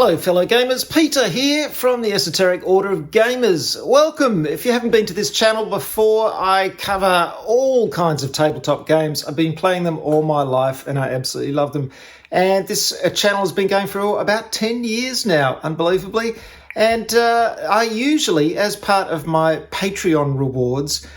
Hello fellow gamers, Peter here from the Esoteric Order of Gamers. Welcome! If you haven't been to this channel before, I cover all kinds of tabletop games. I've been playing them all my life and I absolutely love them. And this channel has been going for about 10 years now, unbelievably. And I usually, as part of my Patreon rewards,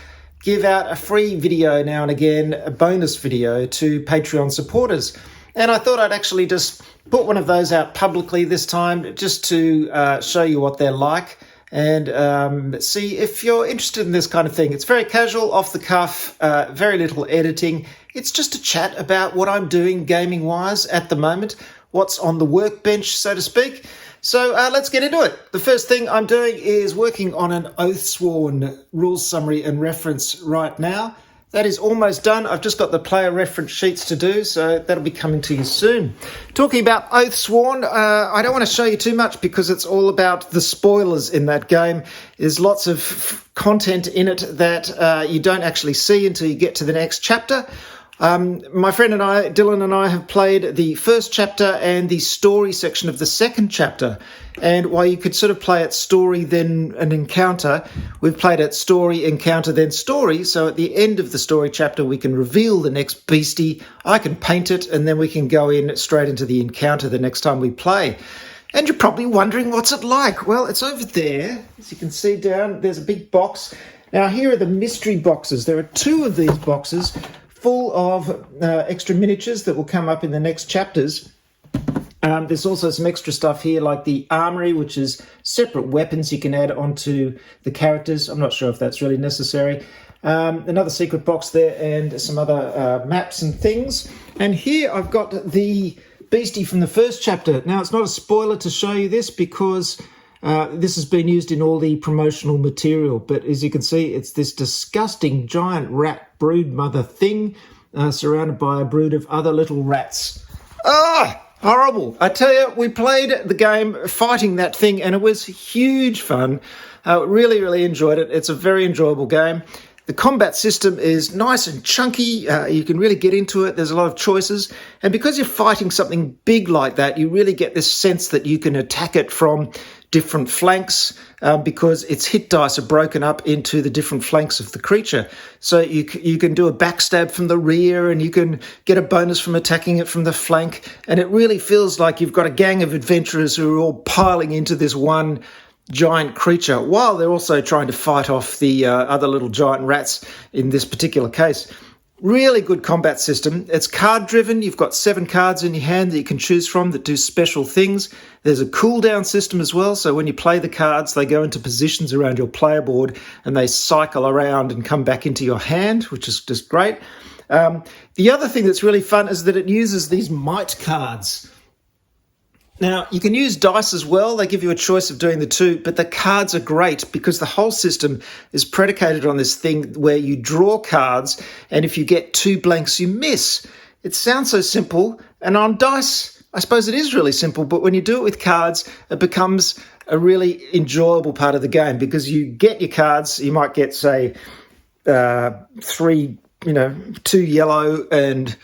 give out a free video now and again, a bonus video to Patreon supporters. And I thought I'd actually just put one of those out publicly this time just to show you what they're like and see if you're interested in this kind of thing. It's very casual, off the cuff, very little editing. It's just a chat about what I'm doing gaming-wise at the moment, what's on the workbench, so to speak. So let's get into it. The first thing I'm doing is working on an Oathsworn rules summary and reference right now. That is almost done. I've just got the player reference sheets to do, so that'll be coming to you soon. Talking about Oathsworn, I don't want to show you too much because it's all about the spoilers in that game. There's lots of content in it that you don't actually see until you get to the next chapter. My friend and I, Dylan and I, have played the first chapter and the story section of the second chapter. And while you could sort of play it story, then an encounter, we've played it story, encounter, then story. So at the end of the story chapter, we can reveal the next beastie. I can paint it, and then we can go in straight into the encounter the next time we play. And you're probably wondering, what's it like? Well, it's over there. As you can see down, there's a big box. Now, here are the mystery boxes. There are two of these boxes full of extra miniatures that will come up in the next chapters. There's also some extra stuff here like the armory, which is separate weapons you can add onto the characters. I'm not sure if that's really necessary. Another secret box there and some other maps and things. And here I've got the beastie from the first chapter. Now, it's not a spoiler to show you this because this has been used in all the promotional material. But as you can see, it's this disgusting giant rat brood mother thing surrounded by a brood of other little rats. Ah! Horrible. I tell you, we played the game fighting that thing and it was huge fun. Really, really enjoyed it. It's a very enjoyable game. The combat system is nice and chunky. You can really get into it. There's a lot of choices. And because you're fighting something big like that, you really get this sense that you can attack it from different flanks because its hit dice are broken up into the different flanks of the creature. So you can do a backstab from the rear and you can get a bonus from attacking it from the flank. And it really feels like you've got a gang of adventurers who are all piling into this one giant creature while they're also trying to fight off the other little giant rats in this particular case. Really good combat system. It's card driven. You've got 7 cards in your hand that you can choose from that do special things. There's a cooldown system as well. So when you play the cards, they go into positions around your player board and they cycle around and come back into your hand, which is just great. The other thing that's really fun is that it uses these might cards. Now, you can use dice as well. They give you a choice of doing the two, but the cards are great because the whole system is predicated on this thing where you draw cards, and if you get 2 blanks, you miss. It sounds so simple, and on dice, I suppose it is really simple, but when you do it with cards, it becomes a really enjoyable part of the game because you get your cards. You might get, say, 2 yellow and...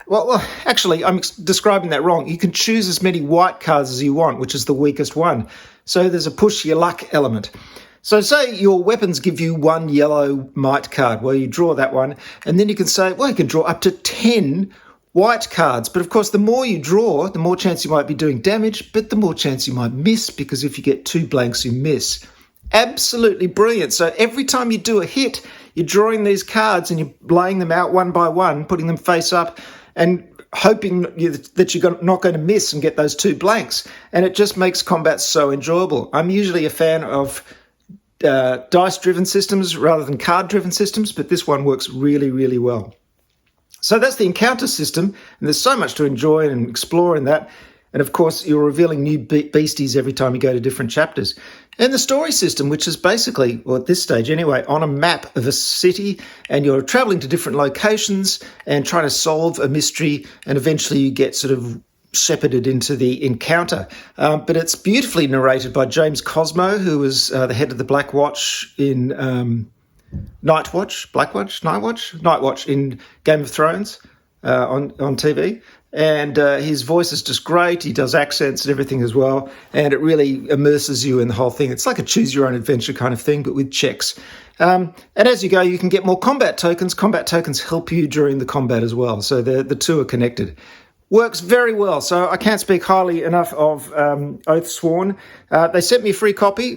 Well, actually, I'm describing that wrong. You can choose as many white cards as you want, which is the weakest one. So there's a push your luck element. So say your weapons give you 1 yellow might card. Well, you draw that one, and then you can say, well, you can draw up to 10 white cards. But of course, the more you draw, the more chance you might be doing damage, but the more chance you might miss, because if you get 2 blanks, you miss. Absolutely brilliant. So every time you do a hit, you're drawing these cards and you're laying them out one by one, putting them face up, and hoping that you're not going to miss and get those 2 blanks. And it just makes combat so enjoyable. I'm usually a fan of dice-driven systems rather than card-driven systems, but this one works really, really well. So that's the encounter system, and there's so much to enjoy and explore in that. And of course, you're revealing new beasties every time you go to different chapters. And the story system, which is basically, or at this stage anyway, on a map of a city, and you're traveling to different locations and trying to solve a mystery, and eventually you get sort of shepherded into the encounter. But it's beautifully narrated by James Cosmo, who was the head of the Black Watch in Nightwatch in Game of Thrones on TV. And his voice is just great. He does accents and everything as well. And it really immerses you in the whole thing. It's like a choose-your-own-adventure kind of thing, but with checks. And as you go, you can get more combat tokens. Combat tokens help you during the combat as well. So the two are connected. Works very well. So I can't speak highly enough of Oathsworn. They sent me a free copy,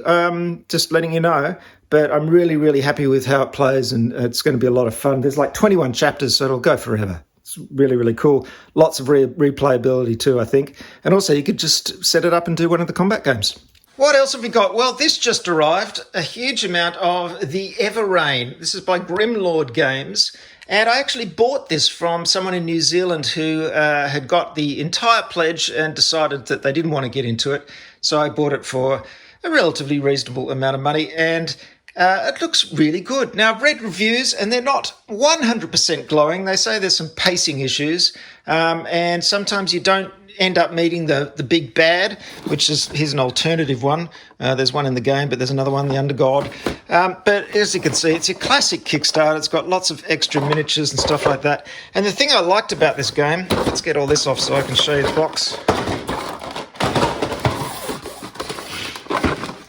just letting you know. But I'm really, really happy with how it plays, and it's going to be a lot of fun. There's like 21 chapters, so it'll go forever. It's really, really cool. Lots of replayability too, I think. And also you could just set it up and do one of the combat games. What else have we got? Well, this just arrived. A huge amount of the Everrain. This is by Grimlord Games. And I actually bought this from someone in New Zealand who had got the entire pledge and decided that they didn't want to get into it. So I bought it for a relatively reasonable amount of money, and it looks really good. Now, I've read reviews, and they're not 100% glowing. They say there's some pacing issues, and sometimes you don't end up meeting the big bad, which is, here's an alternative one. There's one in the game, but there's another one, the Undergod. But as you can see, it's a classic Kickstarter. It's got lots of extra miniatures and stuff like that. And the thing I liked about this game, let's get all this off so I can show you the box.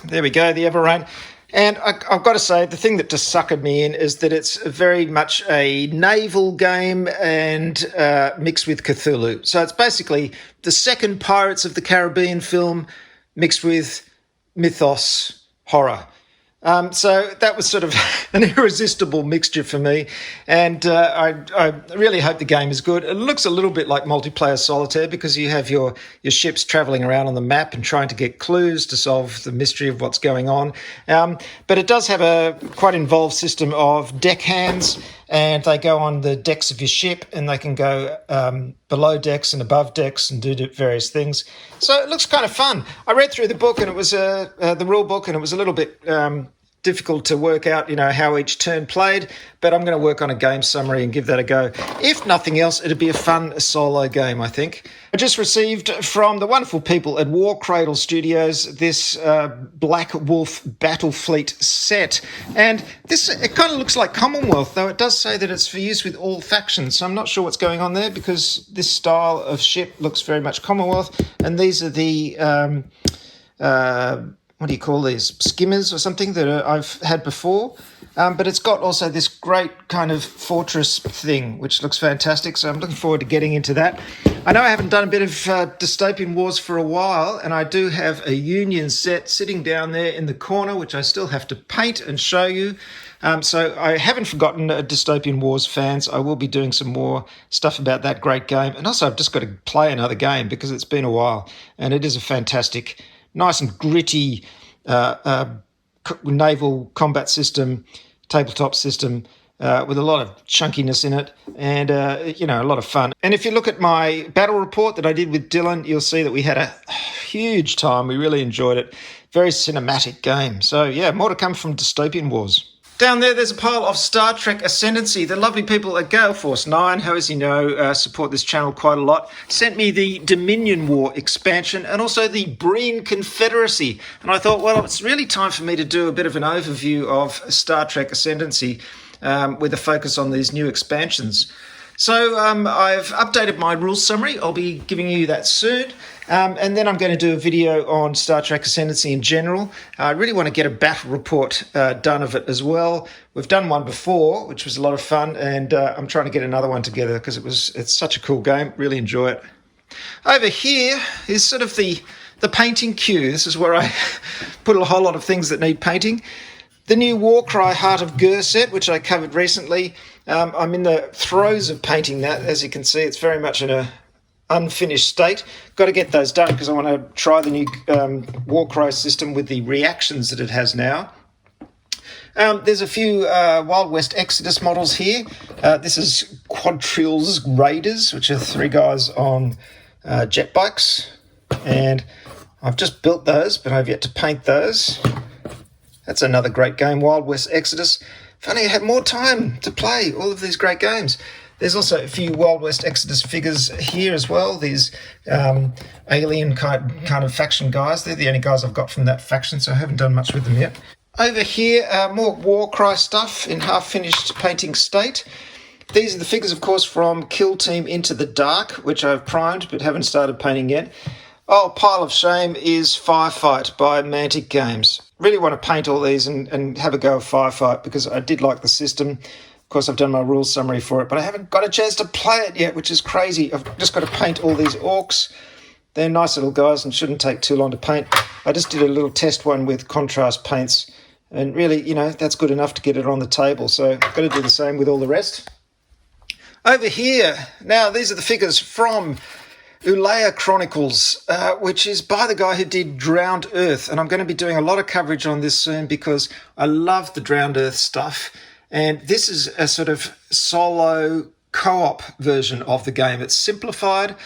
There we go, the Everrain. And I've got to say, the thing that just suckered me in is that it's very much a naval game and mixed with Cthulhu. So it's basically the second Pirates of the Caribbean film mixed with mythos horror. So that was sort of an irresistible mixture for me, and I really hope the game is good. It looks a little bit like multiplayer solitaire because you have your ships travelling around on the map and trying to get clues to solve the mystery of what's going on. But it does have a quite involved system of deckhands, and they go on the decks of your ship, and they can go below decks and above decks and do various things. So it looks kind of fun. I read through the book, and it was the rule book, and it was a little bit difficult to work out, how each turn played, but I'm going to work on a game summary and give that a go. If nothing else, it'd be a fun solo game, I think. I just received from the wonderful people at War Cradle Studios this Black Wolf Battle Fleet set, and it kind of looks like Commonwealth, though it does say that it's for use with all factions, so I'm not sure what's going on there because this style of ship looks very much Commonwealth, and these are the what do you call these, skimmers or something that I've had before, but it's got also this great kind of fortress thing which looks fantastic, so I'm looking forward to getting into that. I know I haven't done a bit of Dystopian Wars for a while, and I do have a Union set sitting down there in the corner which I still have to paint and show you, so I haven't forgotten Dystopian Wars fans. I will be doing some more stuff about that great game, and also I've just got to play another game because it's been a while, and it is a fantastic, nice and gritty naval combat system, tabletop system, with a lot of chunkiness in it and, a lot of fun. And if you look at my battle report that I did with Dylan, you'll see that we had a huge time. We really enjoyed it. Very cinematic game. So, yeah, more to come from Dystopian Wars. Down there's a pile of Star Trek Ascendancy. The lovely people at Gale Force 9, who, as you know, support this channel quite a lot, sent me the Dominion War expansion and also the Breen Confederacy. And I thought, well, it's really time for me to do a bit of an overview of Star Trek Ascendancy with a focus on these new expansions. So I've updated my rules summary. I'll be giving you that soon. And then I'm going to do a video on Star Trek Ascendancy in general. I really want to get a battle report done of it as well. We've done one before, which was a lot of fun, and I'm trying to get another one together because it's such a cool game. Really enjoy it. Over here is sort of the painting queue. This is where I put a whole lot of things that need painting. The new Warcry Heart of Gur set, which I covered recently. I'm in the throes of painting that. As you can see, it's very much in a unfinished state. Got to get those done because I want to try the new Warcry system with the reactions that it has now. There's a few Wild West Exodus models here. This is Quadrilles Raiders, which are 3 guys on jet bikes. And I've just built those, but I've yet to paint those. That's another great game, Wild West Exodus. If only I had more time to play all of these great games. There's also a few Wild West Exodus figures here as well. These alien kind of faction guys. They're the only guys I've got from that faction, so I haven't done much with them yet. Over here, more Warcry stuff in half-finished painting state. These are the figures, of course, from Kill Team Into the Dark, which I've primed but haven't started painting yet. Oh, pile of shame is Firefight by Mantic Games. Really want to paint all these and have a go of Firefight because I did like the system. Of course, I've done my rules summary for it, but I haven't got a chance to play it yet, which is crazy. I've just got to paint all these orcs. They're nice little guys and shouldn't take too long to paint. I just did a little test one with contrast paints, and really, that's good enough to get it on the table. So I've got to do the same with all the rest. Over here, now these are the figures from Ulaya Chronicles, which is by the guy who did Drowned Earth. And I'm going to be doing a lot of coverage on this soon because I love the Drowned Earth stuff. And this is a sort of solo co-op version of the game. It's simplified.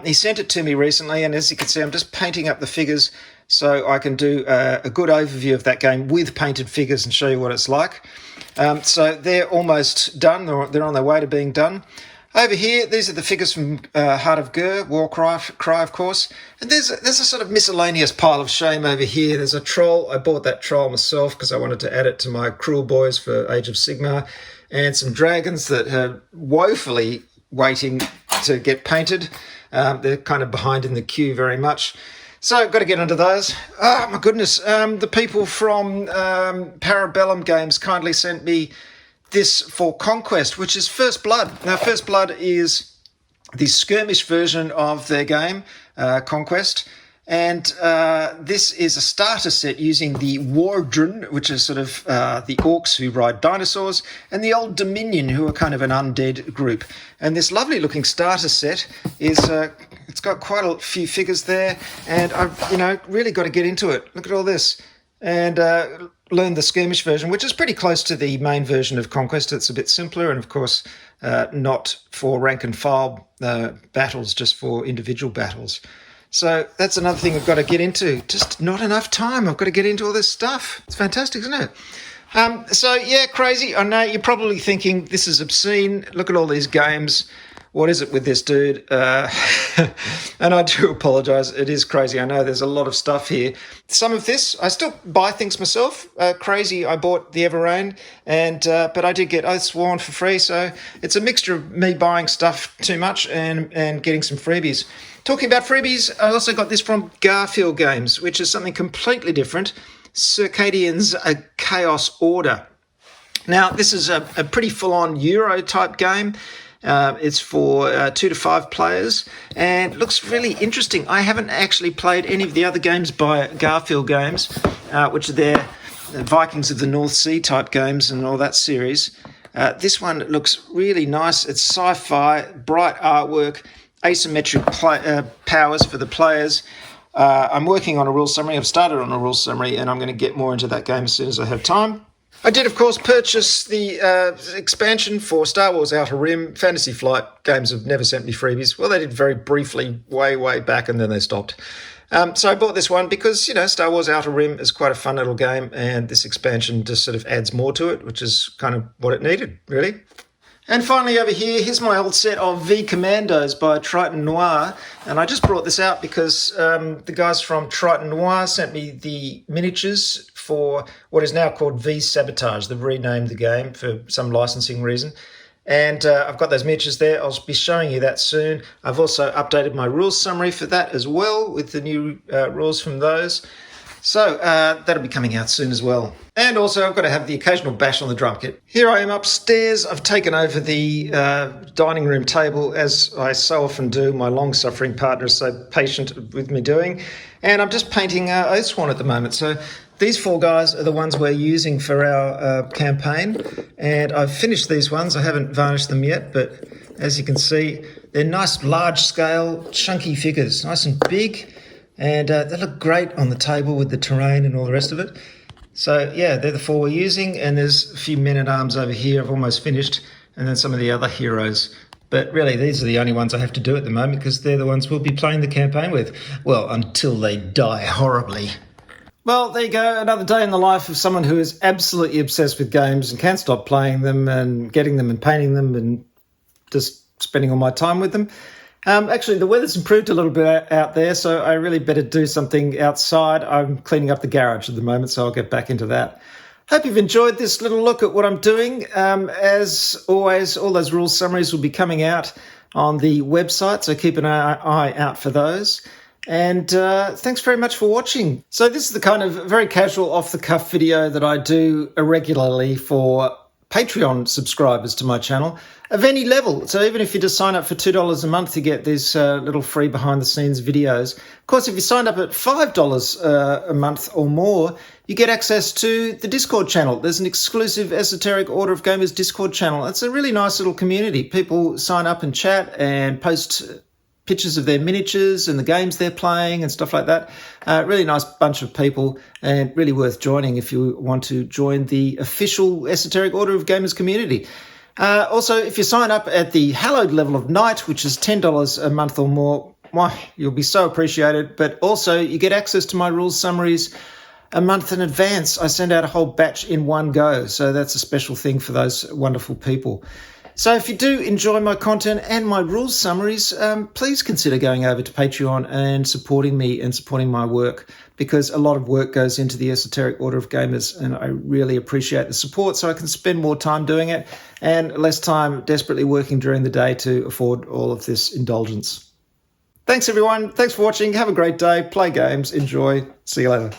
He sent it to me recently, and as you can see, I'm just painting up the figures so I can do a good overview of that game with painted figures and show you what it's like. So they're almost done. They're on their way to being done. Over here, these are the figures from Heart of Gur, Warcry, of course. And there's a sort of miscellaneous pile of shame over here. There's a troll. I bought that troll myself because I wanted to add it to my Cruel Boys for Age of Sigmar. And some dragons that are woefully waiting to get painted. They're kind of behind in the queue very much. So I've got to get into those. Oh, my goodness. The people from Parabellum Games kindly sent me this for Conquest, which is First Blood. Now, First Blood is the skirmish version of their game, Conquest. And this is a starter set using the Wardren, which is sort of the orcs who ride dinosaurs, and the Old Dominion, who are kind of an undead group. And this lovely looking starter set is it's got quite a few figures there, and I've really got to get into it. Look at all this, and learn the skirmish version, which is pretty close to the main version of Conquest. It's a bit simpler, and of course not for rank and file battles, just for individual battles. So that's another thing I've got to get into. Just not enough time. I've got to get into all this stuff. It's fantastic, isn't it? So, yeah, crazy. I know you're probably thinking this is obscene. Look at all these games. What is it with this dude? And I do apologise. It is crazy. I know there's a lot of stuff here. Some of this, I still buy things myself. Crazy, I bought the Everrain, but I did get Oathsworn for free. So it's a mixture of me buying stuff too much and getting some freebies. Talking about freebies, I also got this from Garfield Games, which is something completely different. Circadians, a Chaos Order. Now, this is a pretty full-on Euro-type game. It's for 2 to 5 players and looks really interesting. I haven't actually played any of the other games by Garfield Games, which are their Vikings of the North Sea type games and all that series. This one looks really nice. It's sci-fi, bright artwork, asymmetric powers for the players. I'm working on a rules summary. I've started on a rules summary, and I'm going to get more into that game as soon as I have time. I did, of course, purchase the expansion for Star Wars Outer Rim. Fantasy Flight Games have never sent me freebies. Well, they did very briefly, way back, and then they stopped. So I bought this one because, Star Wars Outer Rim is quite a fun little game, and this expansion just sort of adds more to it, which is kind of what it needed, really. And finally over here, here's my old set of V Commandos by Triton Noir. And I just brought this out because the guys from Triton Noir sent me the miniatures for what is now called V-Sabotage. They've renamed the game for some licensing reason. And I've got those miniatures there. I'll be showing you that soon. I've also updated my rules summary for that as well with the new rules from those. So that'll be coming out soon as well. And also I've got to have the occasional bash on the drum kit. Here I am upstairs. I've taken over the dining room table, as I so often do. My long-suffering partner is so patient with me doing. And I'm just painting Oathsworn at the moment. So these 4 guys are the ones we're using for our campaign. And I've finished these ones. I haven't varnished them yet, but as you can see, they're nice, large-scale, chunky figures. Nice and big. And they look great on the table with the terrain and all the rest of it. So, yeah, they're the 4 we're using. And there's a few men-at-arms over here I've almost finished. And then some of the other heroes. But really, these are the only ones I have to do at the moment because they're the ones we'll be playing the campaign with. Well, until they die horribly. Well, there you go. Another day in the life of someone who is absolutely obsessed with games and can't stop playing them and getting them and painting them and just spending all my time with them. Actually, the weather's improved a little bit out there, so I really better do something outside. I'm cleaning up the garage at the moment, so I'll get back into that. Hope you've enjoyed this little look at what I'm doing. As always, all those rules summaries will be coming out on the website, so keep an eye out for those. And thanks very much for watching. So this is the kind of very casual, off-the-cuff video that I do irregularly for Patreon subscribers to my channel of any level. So even if you just sign up for $2 a month, you get these little free behind-the-scenes videos. Of course, if you sign up at $5 a month or more, you get access to the Discord channel. There's an exclusive Esoteric Order of Gamers Discord channel. It's a really nice little community. People sign up and chat and post pictures of their miniatures and the games they're playing and stuff like that. Really nice bunch of people and really worth joining if you want to join the official Esoteric Order of Gamers community. Also, if you sign up at the hallowed level of Knight, which is $10 a month or more, why, you'll be so appreciated. But also, you get access to my rules summaries a month in advance. I send out a whole batch in one go, so that's a special thing for those wonderful people. So if you do enjoy my content and my rules summaries, please consider going over to Patreon and supporting me and supporting my work, because a lot of work goes into the Esoteric Order of Gamers, and I really appreciate the support so I can spend more time doing it and less time desperately working during the day to afford all of this indulgence. Thanks, everyone. Thanks for watching. Have a great day. Play games. Enjoy. See you later.